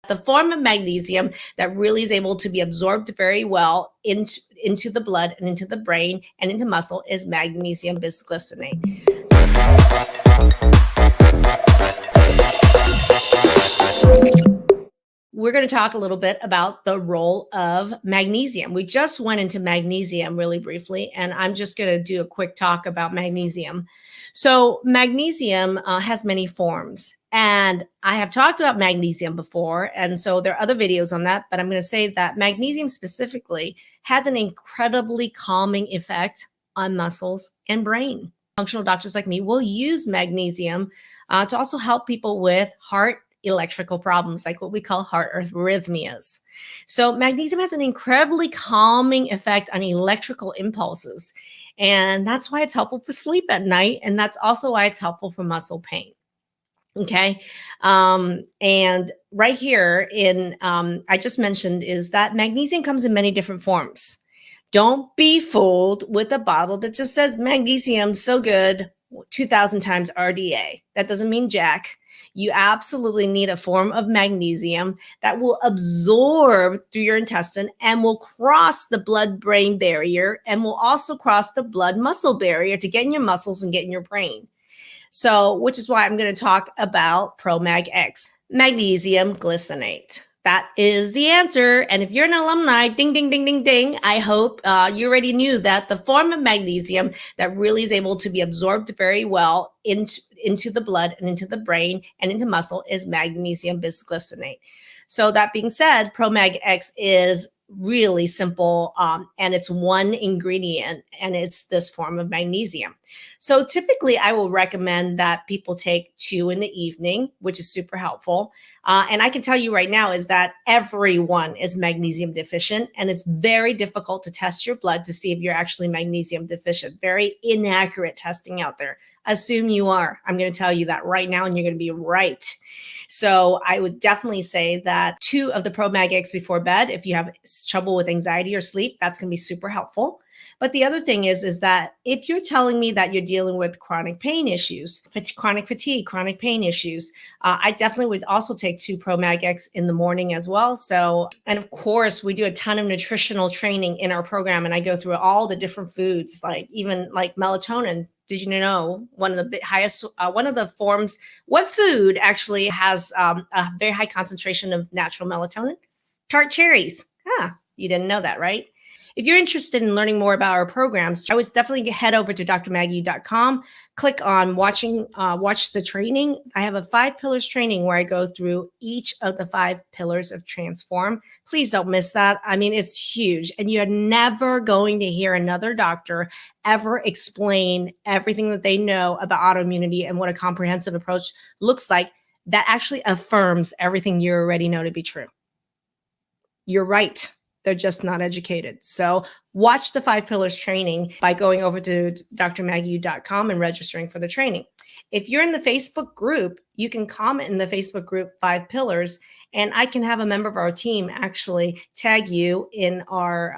The form of magnesium that really is able to be absorbed very well into the blood and into the brain and into muscle is magnesium bisglycinate. We're going to talk a little bit about the role of magnesium. We just went into magnesium really briefly, and I'm just going to do a quick talk about magnesium. So magnesium has many forms, and I have talked about magnesium before, and so there are other videos on that, but I'm going to say that magnesium specifically has an incredibly calming effect on muscles and brain. Functional doctors like me will use magnesium to also help people with heart electrical problems, like what we call heart arrhythmias. So magnesium has an incredibly calming effect on electrical impulses. And that's why it's helpful for sleep at night. And that's also why it's helpful for muscle pain. Okay. And right here I just mentioned is that magnesium comes in many different forms. Don't be fooled with a bottle that just says magnesium, so good, 2,000 times RDA. That doesn't mean jack. You absolutely need a form of magnesium that will absorb through your intestine and will cross the blood-brain barrier and will also cross the blood-muscle barrier to get in your muscles and get in your brain. So, which is why I'm going to talk about ProMag X, magnesium glycinate. That is the answer. And if you're an alumni, ding, ding, ding, ding, ding, I hope you already knew that the form of magnesium that really is able to be absorbed very well into the blood and into the brain and into muscle is magnesium bisglycinate. So that being said, ProMag X is really simple and it's one ingredient and it's this form of magnesium. So typically I will recommend that people take 2 in the evening, which is super helpful. And I can tell you right now is that everyone is magnesium deficient, and it's very difficult to test your blood to see if you're actually magnesium deficient. Very inaccurate testing out there. Assume you are. I'm going to tell you that right now, and you're going to be right. So I would definitely say that 2 of the ProMag X before bed, if you have trouble with anxiety or sleep, that's going to be super helpful. But the other thing is that if you're telling me that you're dealing with chronic pain issues, chronic fatigue, chronic pain issues, I definitely would also take 2 ProMag X in the morning as well. So, and of course, we do a ton of nutritional training in our program, and I go through all the different foods, like even like melatonin. Did you know one of the highest, one of the forms, what food actually has a very high concentration of natural melatonin? Tart cherries. You didn't know that, right? If you're interested in learning more about our programs, I would definitely head over to drmaggie.com, click on watch the training. I have a 5 pillars training where I go through each of the 5 pillars of transform. Please don't miss that. I mean, it's huge. And you're never going to hear another doctor ever explain everything that they know about autoimmunity and what a comprehensive approach looks like that actually affirms everything you already know to be true. You're right. They're just not educated. So watch the 5 pillars training by going over to drmaggie.com and registering for the training. If you're in the Facebook group, you can comment in the Facebook group 5 pillars, and I can have a member of our team actually tag you in our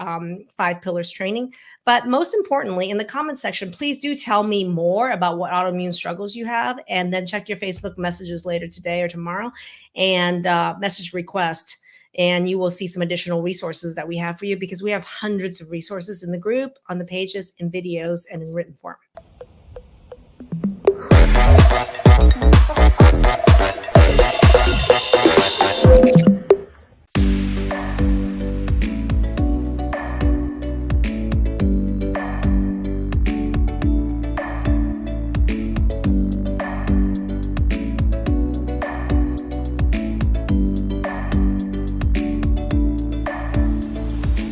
5 pillars training. But most importantly, in the comment section, please do tell me more about what autoimmune struggles you have, and then check your Facebook messages later today or tomorrow and message request. And you will see some additional resources that we have for you, because we have hundreds of resources in the group, on the pages, in videos, and in written form.